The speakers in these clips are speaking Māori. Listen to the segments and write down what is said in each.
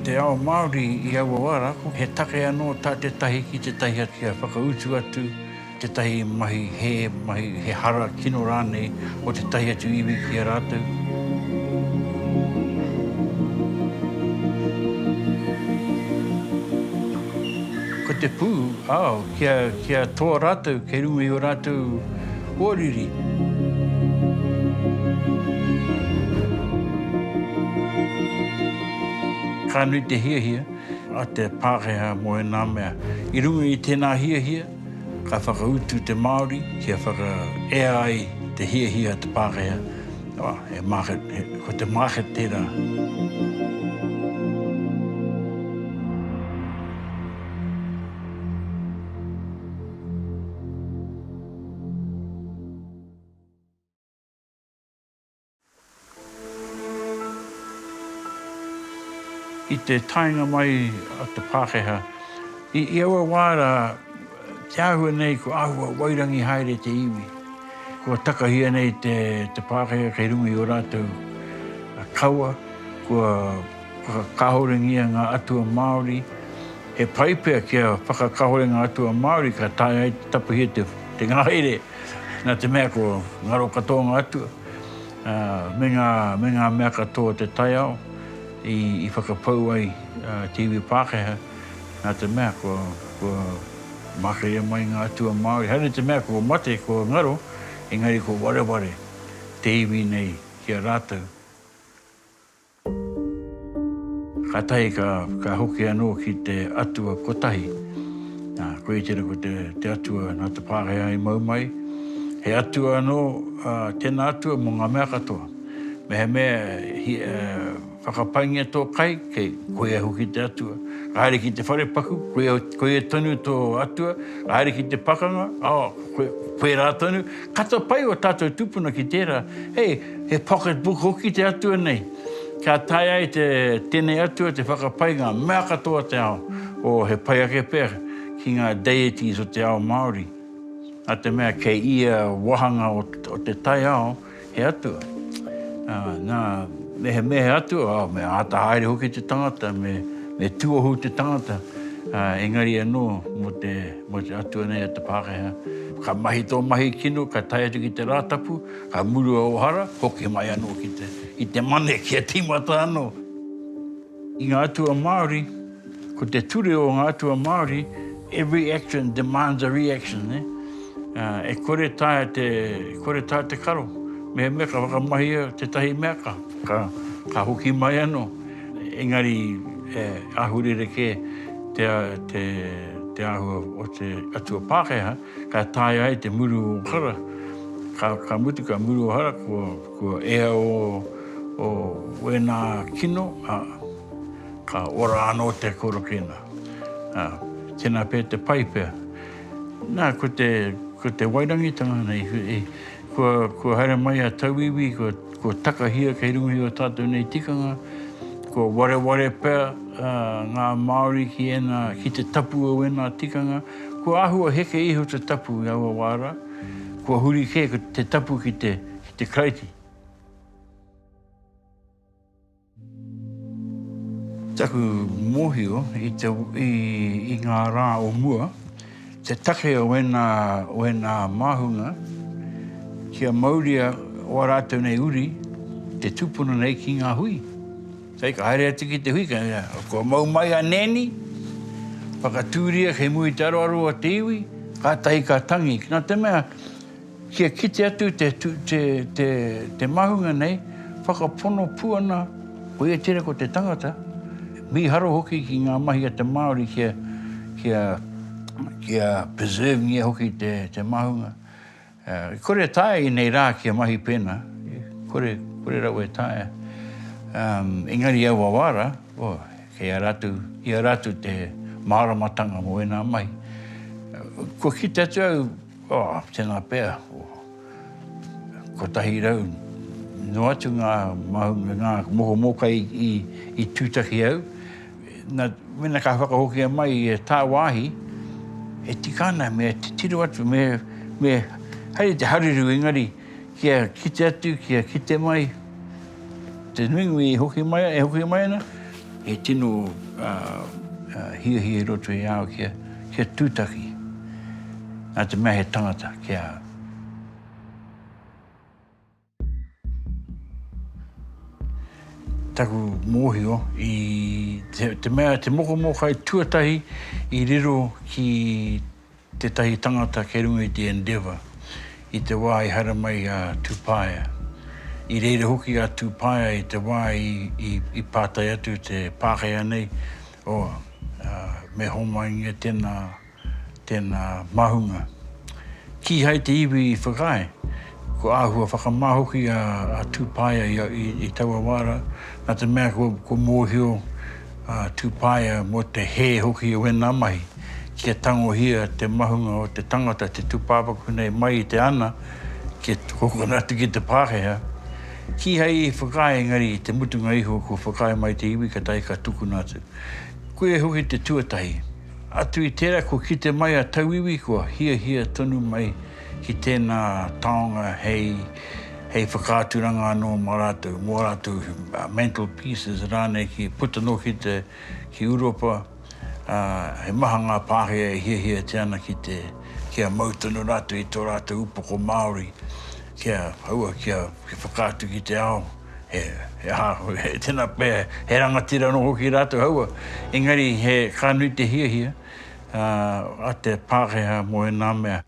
te ao Māori I Awawara, he take anō tā te tahi ki te tahi atu kia whakautu atu, te tahi mahi he hara kino rānei o te tahi atu iwi ki a rātou. Ko te pū, kia toa rātou, kei runga I o rātou ōriri. Ka nui te hiahia, a te Pākehā mo e nā mea. I runga I tēnā hiahia, ka whakautu te Māori, kia ea ai te hiahia te Pākehā. Ko te māket tērā. I te tainga mai a te Pākehā. I Awawara, te āhua nei ko āhua wairangi haere te iwi. Ko takahia nei te Pākehā kei runga I o rātou kaua, ko whakakahorengia ngā atua Māori. He paipea kia whakakahore ngā atua Māori ka tae ai tapuhia te ngahere. Nā te mea ko ngaro katoa ngā atua. Me ngā mea katoa te tai ao. I whakapau ai te iwi Pākehā, nā te mea ko makaria mai ngā atua Māori. Hane te mea ko mate, ko ngaro, engari ko wareware te iwi nei ki a rātou. Ka tahi ka hoki anō ki te atua kotahi. Ko I tira ko te atua nā te Pākehā I mau mai. He atua anō, tēnā atua mo ngā mea katoa. Me he mea whakapaingia tō kai, kei koe e hoki te atua. Ka haere ki te wharepaku, koe e tonu tō atua. Ka haere ki te pakanga, koe rā tonu. Kata pai o tātou tupuna ki tērā. Hei, he pocket book hoki te atua nei. Ka tae ai tēnei atua te whakapai ngā mea katoa te ao. O he pai ake pēr ki ngā deities o te ao Māori. A te mea kei ia wahanga o te tai ao, he atua. Me he atua, me ata haere hoki te tangata, me tuahu te tangata. Engari anō mo te atua nei a te Pākehā. Ka mahi tō mahi kino, ka tai atu ki te rātapu, ka murua o hara, hoki mai anō I te mane kia timata anō. I ngā atua Māori, ko te ture o ngā atua Māori, every action demands a reaction. E kore tae te karo. Me mea ka whakamahia te tahi mea ka hoki mai anō. Engari ahurere ke te ahua o te atua Pākehā, ka tae ai te muru o hara. Ka mutu ka muru o hara ko ea o wena kino, ka ora anō te korokena. Tēnā pē te paipea. Nā, ko te wairangitanga nei, ko haere mai a tauiwi, ko takahia kei rungi o tātou nei tikanga, ko wareware pēr ngā Māori ki te tapu o ena tikanga, ko āhua heke iho te tapu I Awawara, ko huri ke te tapu ki te kraiti. Taku mōhio I ngā rā o mua, te take o ena māhunga, kia mauria o rātou nei uri, te tupuna nei ki ngā hui. Sei ka haere atu ki te hui, ko mau mai a neni, whakatūria kei mui te aroaro a te iwi, ka tahi ka tangi. Nā te mea, kia kite atu te mahunga nei, whakapono puana, ko ia tira ko te tangata. Mi haro hoki ki ngā mahi a te Māori kia preserve ngia hoki te mahunga. Kore tae I nei rā kia mahi pēna, kore rau e tae. Engari Awawara, ia rātu te māramatanga mo e nā mahi. Ko kite atu au, tēnā pēr, ko tahi rau, no atu ngā moho moka I tūtaki au. Mena ka whakahokia mai e tā wāhi, e tikana me te tiro atu, me haere te hariru engari, kia kite atu, kia kite mai, te nuingu e hoki mai ana, e tino hia roto e ao kia tūtaki. Nā te mea he tangata kia. Taku mōhio i te mea te moko kai tuatahi i riro ki te tahi tangata ke runga i te Endeavour i te wā i hara mai a Tūpaia. I reire hoki a Tūpaia i te wā i pātai atu te Pākehā nei o me homaingia tēnā mahunga. Ki hai te iwi i whakae, ko āhua whakamahoki a Tūpaia i taua wāra, nā te mea ko mōhio Tūpaia mo te he hoki o wena mahi, kia tangohia te mahunga o te tangata, te tūpāpaku nei mai i te ana, kia kokonatu ki te Pākehā. Ki hei i whakae engari i te mutunga iho ko whakae mai te iwi ka tai ka tuku nātu. Koe hoki te tuatahi. Atu i tērā ko ki te mai a tauiwi ko hia tonu mai ki tēnā taonga hei whakāturanga anō mō rātou mental pieces rānei ki putano ki Europa. He maha ngā Pākehā e hia te ana kia mautano rātou i tō rātou upoko Māori. Kia haua kia whakātu ki te ao. He tēnā pēr, he rangatira no hoki rātou haua. Engari he kānui te hia a te Pākehā mo e nā mea.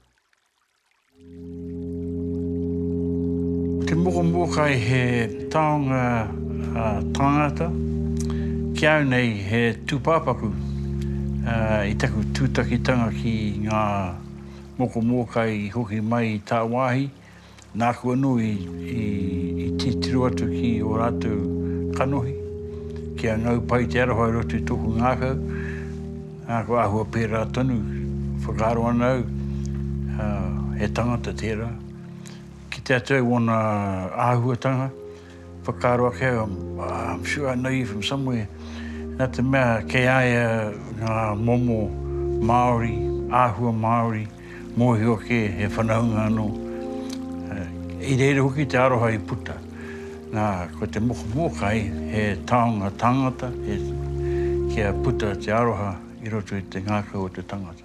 Te moko kai he taonga tangata, kia au nei he tūpāpaku i taku tūtakitanga ki ngā moko kai hoki mai i tā wāhi, nā kua nui i titiru atu ki o rātou kanohi, kia ngau pai te aroha i roto i tōku ngākau, nā kua ahua pērā tonu, whakaro anau, he tangata tērā. Ki te atu wana āhuatanga, whakaro ake, I'm sure I know you from somewhere. Nā te mea kei aia ngā momo Māori, āhua Māori, mōhio ke he whanaunga anō. I reire hoki te aroha i puta. Nā, ko te moko kai he taonga tangata, kia puta te aroha i roto i te ngākau o te tangata.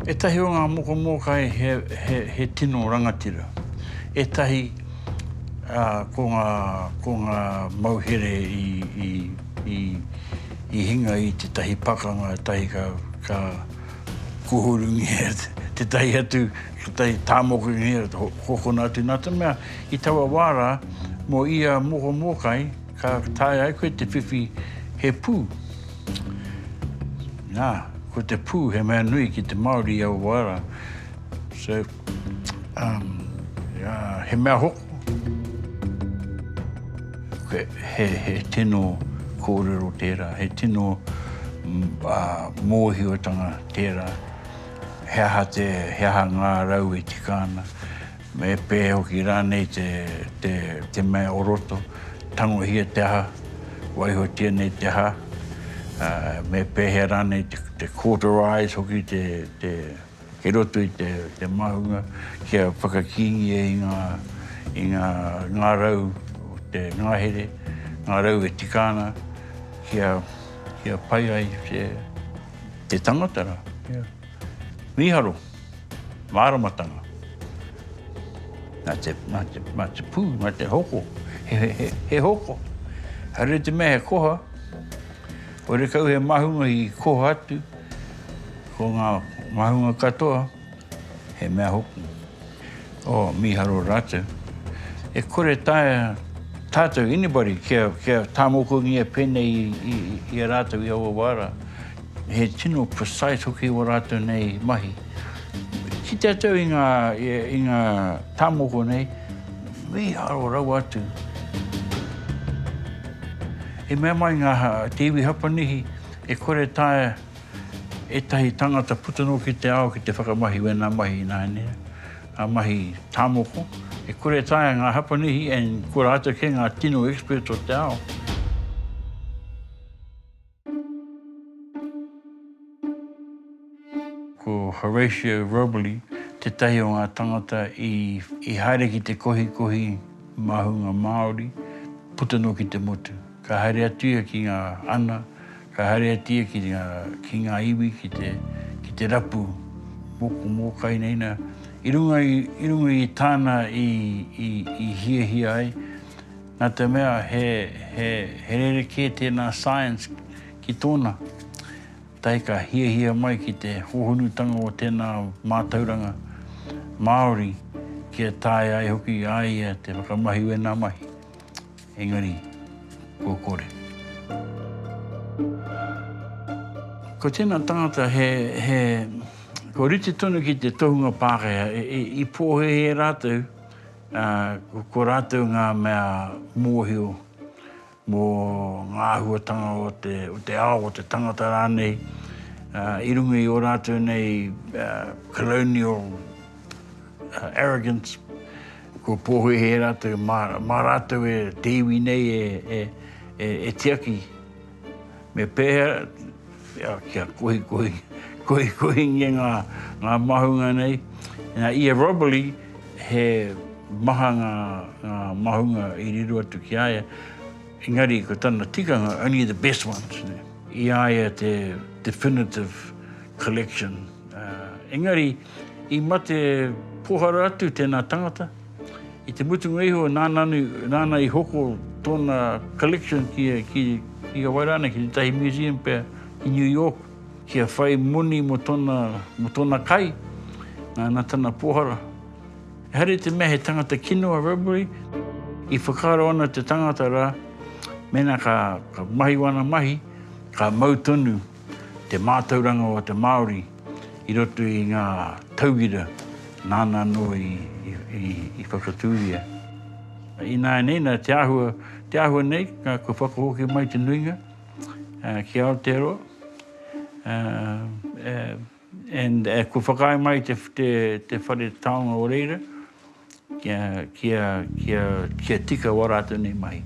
E tahi o ngā moko kai he tino rangatira. E tahi ko ngā mauhere i hinga i te tahi pakanga, tahi ka kuhurungi te tahi atu, te tahi tāmokungi hokona atu. Nā te mea, i taua wāra, mo ia moko kai, ka tae ai koe te whiwhi he pū. Nā, ko te pū he mea nui ki te Māori au wāra. So, he mea hoko. He tino kōrero tērā, he tino mōhiotanga tērā. He aha ngā rau e tikāna. Me pē hoki rānei te mea oroto. Tangohia te aha, waihotia nei te aha. Me pē he rānei te cauterize hoki ke roto i te mahunga. Kia whakakingi i ngā rau, te ngāhere, ngā rau e tikāna, kia pai ai te tangatara. Miharo, māramatanga. Nā te pū, nā te hoko, he hoko. Hare te mea he koha, o re kau he mahunga i koha atu, ko ngā mahunga katoa, he mea hoko. O, miharo rātou. E kore tae tātou anybody kia tāmokungia pēnei i a rātou i aua wāra. He tino precise hoki o rātou nei mahi. Ki te atau i ngā tāmoko nei, miharo rau atu. E mea mai ngā te iwi hapanihi, e kore tae e tahi tangata putano ki te ao ki te whakamahi wena mahi nāne. A mahi tāmoko. E kore tae ngā hapanihi e kura ata ke ngā tino expert o te ao. Ko Horatio Robley, te tahi o ngā tangata i haere ki te kohi mahunga Māori, puta no ki te motu. Ka haere atua ki ngā ana, ka haere atua ki ngā iwi, ki te rapu, mōkai neina. I runga i tāna i hia ai, nā te mea he rereke tēnā science ki tōna. Tai ka hia mai ki te hohonutanga o tēnā mātauranga Māori kia tāi ai hoki ai te whakamahi ue nā mahi. Engari, kōkore. Ko tēnā tangata ko rite tonu ki te tohunga Pākehā, i pōhe rātou, ko rātou ngā mea mōhio, mō ngā huatanga o te ao, o te tangata rānei, i runga i o rātou nei colonial arrogance, ko pōhe rātou, mā rātou te iwi nei e tiaki, me pēhera, kia kohi nge ngā mahunga nei. Ia Robberley, he maha ngā mahunga i riru atu ki aia. Engari, ko tana tikanga, only the best ones. I aia te definitive collection. Engari, i mate pohara atu tēnā tangata. I te mutunga iho, nāna i hoko tōna collection ki Wairana, ki te tahi museum pēr i New York. Kia whai muni mo tōna kai, nā tana pohara. Hare te mea he tangata kino a Robbery, i whakaro ana te tangata rā, mena ka mahi wana mahi, ka mautonu te mātauranga o te Māori, i roto i ngā tauira, nāna no i whakatūria. I nā neina, te āhua nei, ko whakahoki mai te nuinga, ki Aotearoa, ko whakai mai te whare taonga o reira, kia tika warātou nei mai.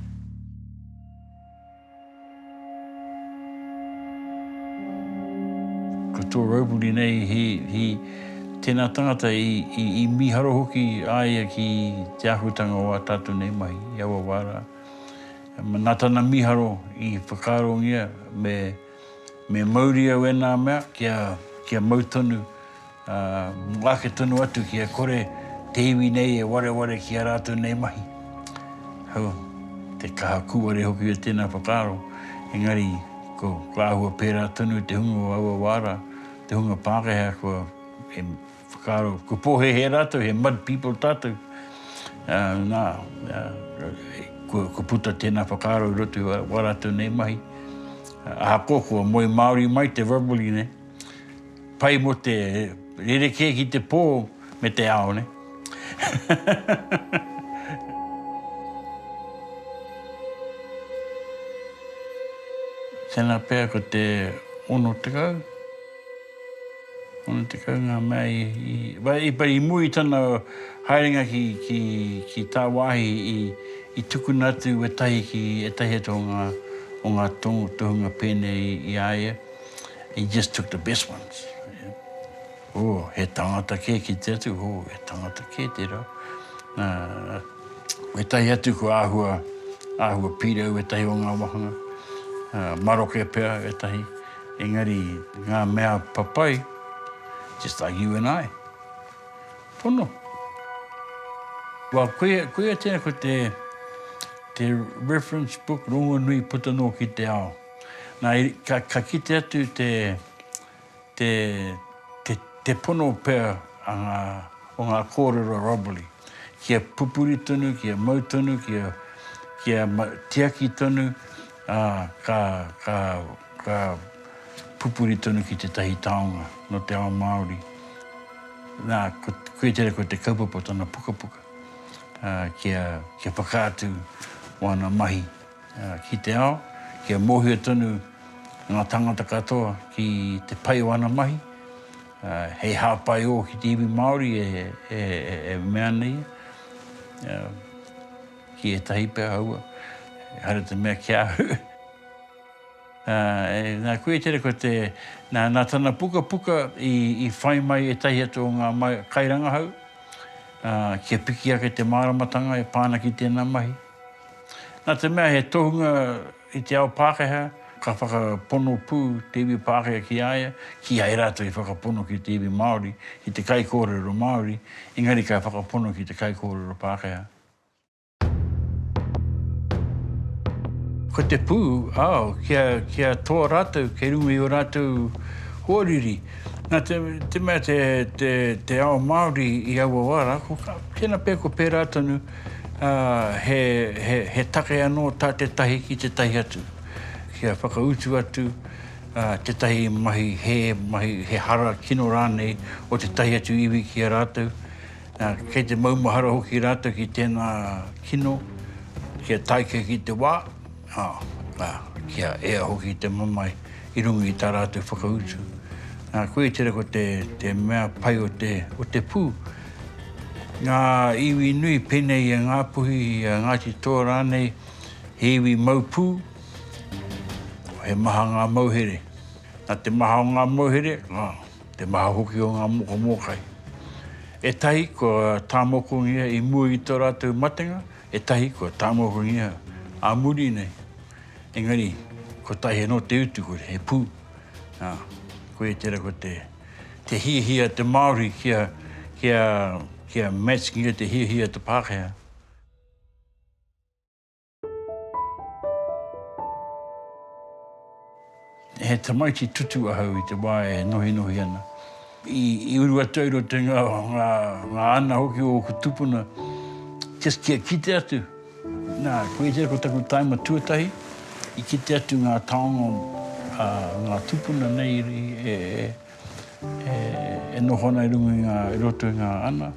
Ko tō Robberley nei, tēnā tangata i miharo hoki aia ki te ahutanga o a tātou nei mai, i awa wārā. Nā tāna miharo i whakarongia me mauria we nā mea, kia mautonu, wāke tonu atu kia kore te iwi nei e ware ki a rātou nei mahi. Hau, te kaha kuare hoki o tēnā whakaro. Engari, ko āhua pērā tonu te hunga o awa wāra, te hunga Pākehā, ko he whakaro, ko pōhe he rātou, he mud people tātou. Ko puta tēnā whakaro i roto wa rātou nei mahi. Aha koko, moi Māori mai te Robberley ne. Pai mo te rereke ki te pō me te ao ne. Tēnā pēr ko te ono tekau. Ono tekau ngā mea i mui tana haerenga ki tā wāhi i tukuna atu e tahi ato o ngā tohunga pēnei i aia. He just took the best ones. He tangata kē ki te atu, he tangata kē te rā. E tahi atu ko āhua pīrau, e tahi o ngā wahanga. Maroke pēr, e tahi. Engari, ngā mea papai, just like you and I. Pono. Koia tēnā ko te reference book rongo nui puta no ki te ao. Nā, ka kite atu te pono pēr o ngā kōrero Robberley. Kia pupuri tonu, kia mau tonu, kia tiaki tonu, ka pupuri tonu ki te tahi taonga no te ao Māori. Nā, koe tere ko te kaupapa tana pukapuka. Kia whakaatu wana mahi ki te ao, kia mōhia tonu ngā tangata katoa ki te pai wana mahi. Hei hāpai o ki te iwi Māori e mea nei. Ki e tahi pēr haua. Hara te mea kia ahu. Nā koe tere ko nā tana puka i whai mai e tahi atu o ngā kairanga hau. Kia piki ake te māramatanga e pāna ki tēnā mahi. Nā te mea he tohunga i te ao Pākehā, ka whakapono pū te iwi Pākehā ki aia, ki ai rātou i whakapono ki te iwi Māori, ki te kai kōrero Māori, engari ka whakapono ki te kai kōrero Pākehā. Ko te pū, kia tō rātou, kei runga i o rātou huariri. Nā te mea te ao Māori i aua wara, tēnā pēr ko pērā tonu he take anō tā te tahi ki te tahi atu. Kia whakautu atu te tahi mahi he hara kino rānei o te tahi atu iwi ki a rātou. Kei te maumahara hoki rātou ki tēnā kino, kia taike ki te wā, kia ea hoki te mamai i runga i tā rātou whakautu. Koe tere ko te mea pai o te pū. Ngā iwi nui penei i ngā puhi i Ngāti Toa rānei, he iwi maupū, he maha ngā mauhere. Nā te maha o ngā mauhere, te maha hoki o ngā moko mōkai. E tahi ko tāmokongia i mua i tō rātou matenga, e tahi ko tāmokongia a muri nei. Engari, ko tahi no te utu kore, he pū. Koe tera ko te hia te Māori kia match kia te hia te Pākehā. He tamaiti tutu ahau i te wā e nohi ana. I urua tauro te ngā ana hoki o ku tupuna, just kia kite atu. Nā, koe tera ko taku taima tuatahi, i kite atu ngā taonga ngā tupuna nei e nohona i runga i roto i ngā ana.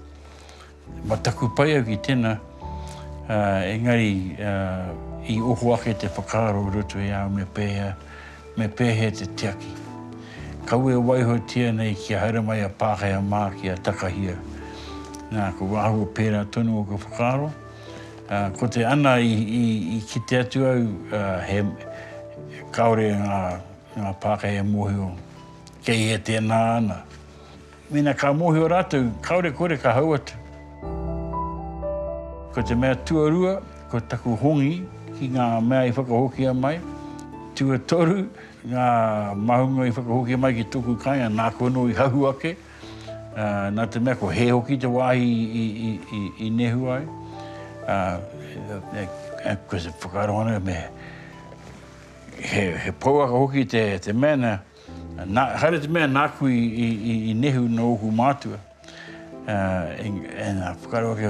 Mataku pai au ki tēnā, engari i oho ake te whakaaro i roto i au me pēhea te tiaki. Kau e waiho tia nei kia haere mai a Pākehā mā ki a takahia. Nā, ko wāhua pērā tonu o ka whakaaro. Ko te ana i kite atu au he kaore ngā Pākehā mōhio. Kei he tēnā ana. Mena ka mōhio rātou, kaore kore ka hau atu. Ko te mea tuarua, ko taku hongi ki ngā mea i whakahokia mai. Tua toru, ngā mahunga i whakahokia mai ki tōku kainga, nā kono i hahu ake. Nā te mea ko he hoki te wāhi i nehu ai. Ko se whakaaro ana me he pauaka hoki te mea haere te mea nāku i nehu no oku mātua. Nā whakaaro ake,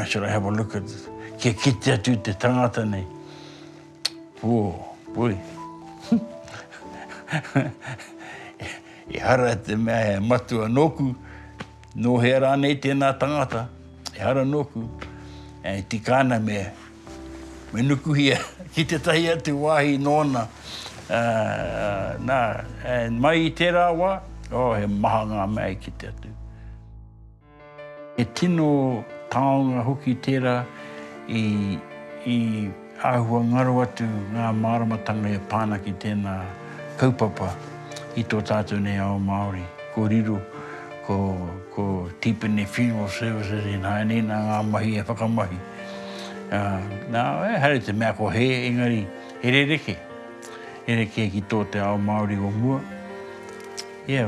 should I have a look at kia kite atu te tangata nei. Pui. I hara te mea he matua noku, no he rānei tēnā tangata, i hara noku, e tikana me nukuhia ki te tahi atu wāhi nōna. Mai i tērā wā, he maha ngā mea i kite atu. E tino taonga hoki tērā i āhua ngaro atu ngā māramatanga e pāna ki tēnā kaupapa i tō tātou nei ao Māori. Ko riro, ko Tipene Funeral Services i nāinena ngā mahi e whakamahi. Haere te mea ko he, engari, he rereke. He rereke ki tō te ao Māori o mua.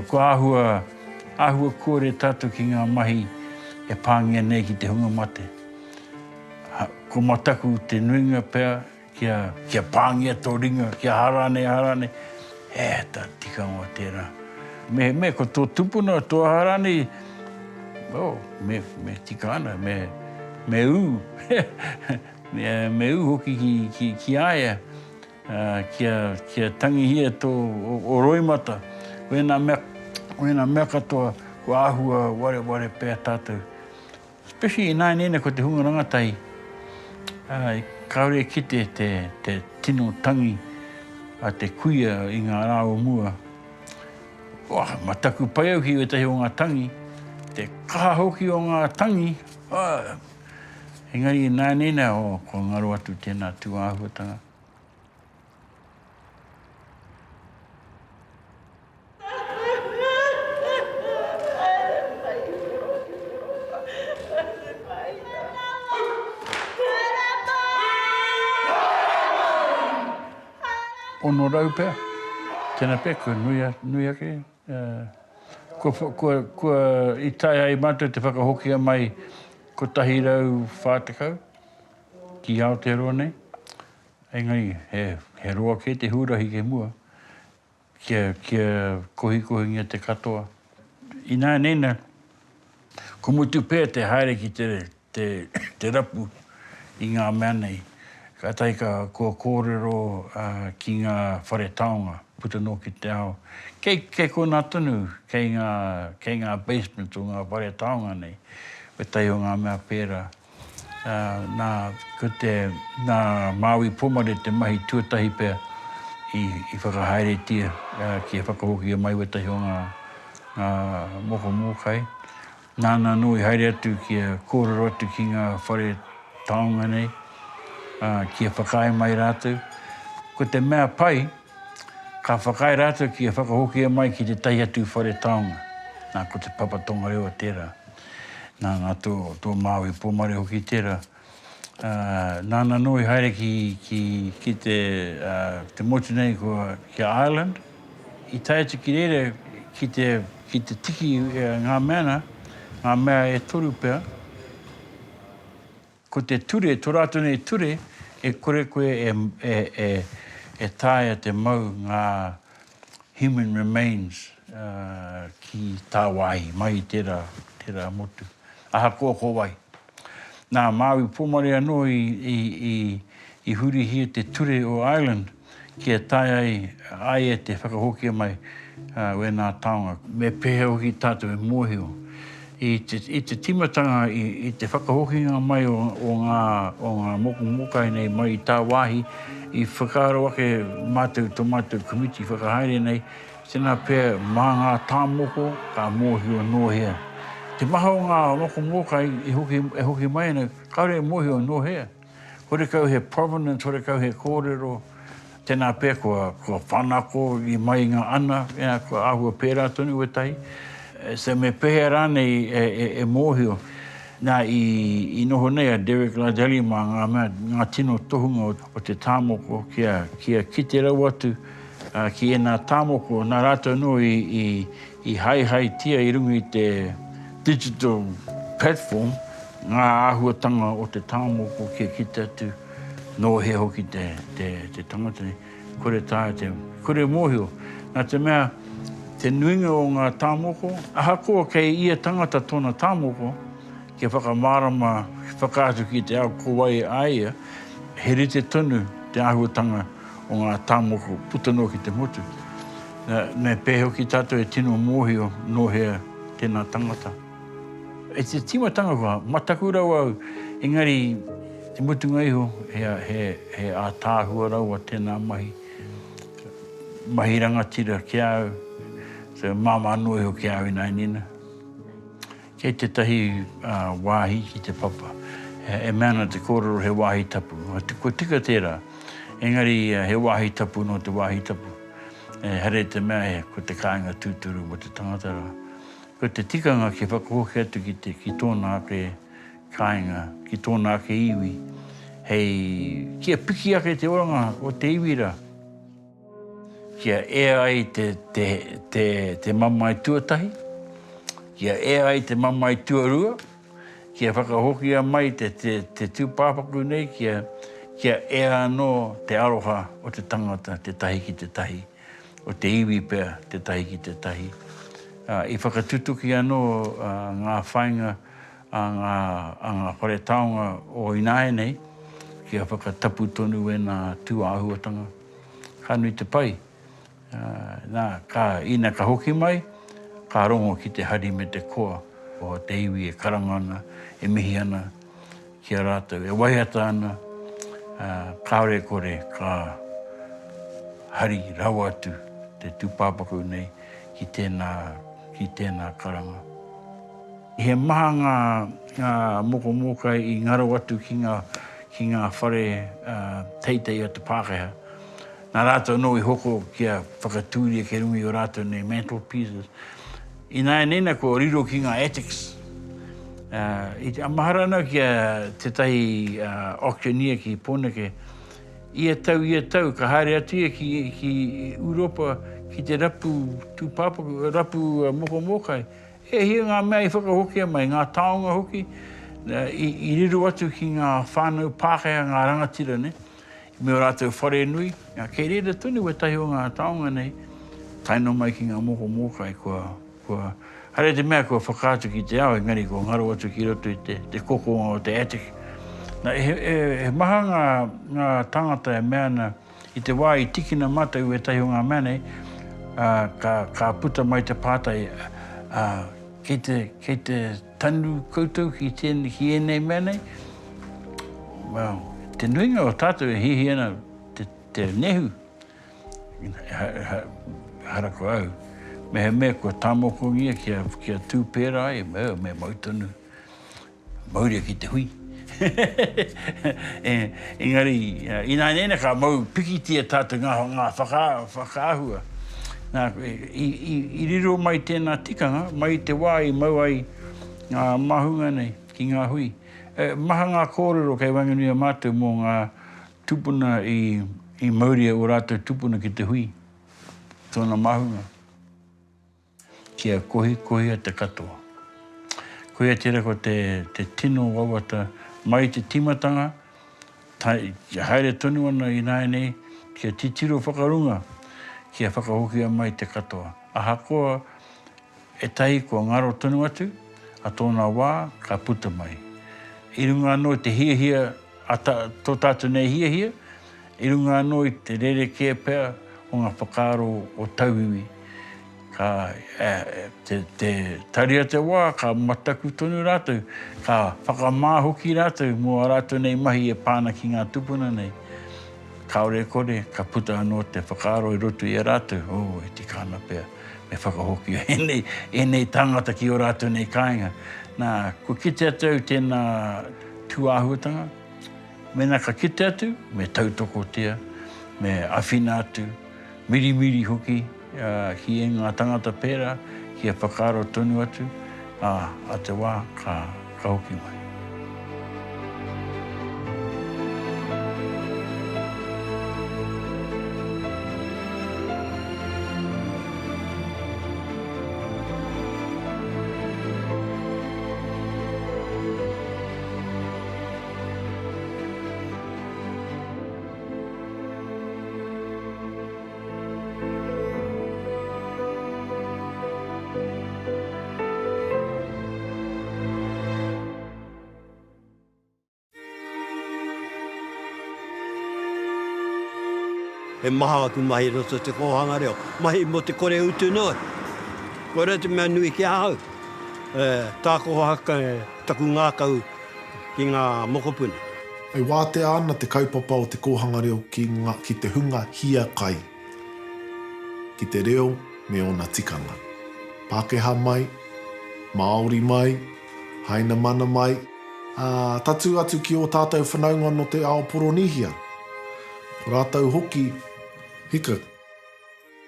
Ko āhua kore tātou ki ngā mahi e pāngia nei ki te hunga mate. Ko mataku te nuinga pēr, kia pāngia tō ringa, kia harane. Tā tika o tērā. Me ko tō tupuna, tō harane, me tika ana, me u. Me u hoki ki aia, kia tangihia tō o roimata. Wena mea katoa, ko āhua ware pēr tātou. Especially i nāinena ko te hunga rangatahi, kaore kite te tino tangi a te kuia i ngā rā o mua. Mataku pai au ki o tahi o ngā tangi, te kaha hoki o ngā tangi, engari i nāinena ko ngaro atu tēnā tū āhuatanga. ono rau pēr. Tēnā pēr, ko nui ake. Kua I tai ai mātou te whakahokia mai ko tahi rau whātakau ki Aotearoa nei. Engari, he roa ke te hurahi ke mua. Kia kohi te katoa. I nā nena, ko mutu pēr te haere ki te rapu I ngā mea nei. Ka taika kua kōrero ki ngā whare taonga, puta no ki te ao. Kei kona tunu, kei ngā basement o ngā whare taonga nei. We tai o ngā mea pēra. Nā Māui Pomare te mahi tuatahi pēr I whakahaere tia ki e whakahokia mai we tai o ngā moko mōkai. Nāna nui haere atu ki e kōrero atu ki ngā whare taonga nei. Ki e whakae mai rātou. Ko te mea pai, ka whakae rātou ki e whakahokia mai ki te tai atu whare taonga. Nā ko te papatonga rewa tērā. Nā tō Māui Pomare hoki tērā. Nāna nui haere ki te motu nei ki Ireland. I tai atu ki reira ki te tiki ngā mea e toru pēr. Ko te ture, tō rātou nei ture, e kore koe e tāia te mau ngā human remains ki tā wāhi, mai tērā motu. Aha ko wai. Nā Māui Pomare anō I huri hia te ture o Ireland, ki e tāia ai e te whakahokia mai we nā taonga. Me pehe hoki tātou e mōhio. I te timatanga I te whakahokinga mai o ngā mokai nei mai I tā wāhi I whakaaro ake tō mātou komiti whakahaere nei tēnā pēr mā ngā tāmoko ka mōhio no hea. Te maha o ngā moko mokai e hoki mai ana kaore e mōhio no hea. Hore kau he provenance, hore kau he kōrero tēnā pēr kua whanako I mai ngā ana kua āhua pērā tonu e tahi. Se me pehe rānei e mōhio, nā I noho nei a Derek Ladeli mā ngā tino tohunga o te tāmoko kia kite rau atu ki e nā tāmoko, nā rātou no I hai tia I rungi te digital platform, ngā āhuatanga o te tāmoko kia kite atu no he hoki te tangata nei. Kore mōhio, nā te mea, te nuinga o ngā tāmoko, ahakoa kei ia tangata tōna tāmoko, ke whakamārama, whakaatu ki te ao kowai aia, he rite tonu te āhuatanga o ngā tāmoko putano ki te motu. Me pēheo ki tātou e tino mōhio no hea tēnā tangata. E te timatanga kua, mataku rau au, engari te mutunga iho, he ātāhua rau a tēnā mahi rangatira ki au, so māma anō e hoki au nai nina. Kei te tahi wāhi ki te papa. E meana te kōrero he wāhi tapu. Ko tika tērā. Engari he wāhi tapu no te wāhi tapu. Here te mea ko te kāinga tūturu mo te tangatara. Ko te tikanga ki whakahoki atu ki tōna ake kāinga, ki tōna ake iwi. Hei, kia piki ake te oranga o te iwira. Kia e ai te mamai tuatahi, kia e ai te mamai tuarua, kia whakahokia mai te tūpāpaku nei, kia e anō te aroha o te tangata, te tahi ki te tahi, o te iwi pēr, te tahi ki te tahi. I whakatutuki anō ngā whainga a ngā whare taonga o Inae nei, kia whakatapu tonu e ngā tūāhuatanga. Ka nui te pai. Ina ka hoki mai, ka rongo ki te hari me te koa o te iwi e karangana, e mihi ana ki a rātou, e waiata ana, kaore kore ka hari rau atu te tūpāpaku nei ki tēnā karanga. He maha ngā moko mokai I ngaro atu ki ngā whare teitei o te Pākehā. Nā rātou no I hoko kia whakatūria ke rungi o rātou nei mantle pieces. I nāi nena ko riro ki ngā ethics. I te amaharana kia te tahi auctioneer ki Pōneke, ia tau, ka haere atu ia ki Europa, ki te rapu tūpapa, rapu mokai. Hia ngā mea I whakahokia mai, ngā taonga hoki, I riru atu ki ngā whānau Pākehā, ngā rangatira, ne? Me o rātou whare nui, kei reira tunu we tahi o ngā taonga nei, taino mai ki ngā mokai, kua haere te mea kua whakaatu ki te ao, engari kua ngaro atu ki roto I te kokonga o te attic. He maha ngā tangata e mea na, I te wā I tikina matau we tahi o ngā mea nei, ka puta mai te pātai, kei te tanu koutou ki enei mea nei, well, te nuinga o tātou e hihi ana te nehu. Harako au. Me he mea kua tāmokongia kia tūpera ai, me mautonu. Mauria ki te hui. Engari, I nai nena ka mau pikitia tātou ngā whakaahua. I riro mai tēnā tikanga, mai te wā I mau ai ngā mahunga nei ki ngā hui. Maha ngā kōrero kei wanganui mātou mō ngā tupuna I mauria o rātou tupuna ki te hui. Tōna mahunga. Kia kohi a te katoa. Kohi a te rako te tino wawata mai te timatanga. Haere tonu ana I nai nei, kia titiro whakarunga. Kia whakahokia mai te katoa. Aha koa e tahi ko ngaro tonu atu, a tōna wā ka puta mai. I runga anō te hiahia, tō tātou nei hiahia, I runga anō I te rere kia pēr o ngā whakaro o tauiwi. Te taria te wā, ka mataku tonu rātou, ka whakamāhoki rātou, mua rātou nei mahi e pāna ki ngā tupuna nei. Kaore kore, ka puta anō te whakaaro I roto I a rātou, e tikana pēr, me whakahoki. Enei tangata ki o rātou nei kāinga. Nā, ko kite atu tēnā tuāhuatanga, mena ka kite atu, me tautokotia, me awhina atu, miri hoki, ki e ngā tangata pēra, ki a whakaaro tonu atu, a te wā ka hoki mai. E maha aku mahi roto te kohanga reo. Mahi mo te kore utu noi. Kore te mea nui ki ahau. Tāko haka taku ngākau ki ngā mokopuni. Ai wātea ana te kaupapa o te kohanga reo ki te hunga hia kai. Ki te reo me ona tikanga. Pākehā mai, Māori mai, haina mana mai. Tatu atu ki o tātou whanaunga no te ao Poronihia. Ko rātou hoki, hika.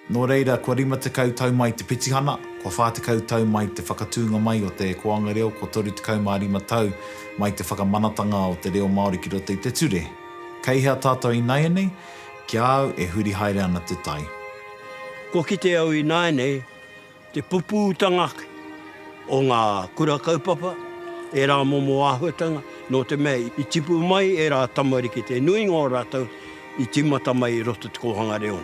Nō reira, kua rima te kautau mai te pitihana, kua whā te kautau mai te whakatūnga mai o te koanga reo, kua toru te kaumārima tau mai te whakamanatanga o te reo Māori ki roto I te ture. Kei hea tātou I nai nei, ki au e huri haere ana te tai. Ko ki te au I nai nei, te pupūtanga o ngā kura kaupapa, e rā momo āhuatanga, no te mea I tipu mai, e rā tamariki te nui ngō rātou, I timata mai I roto te kohanga reo.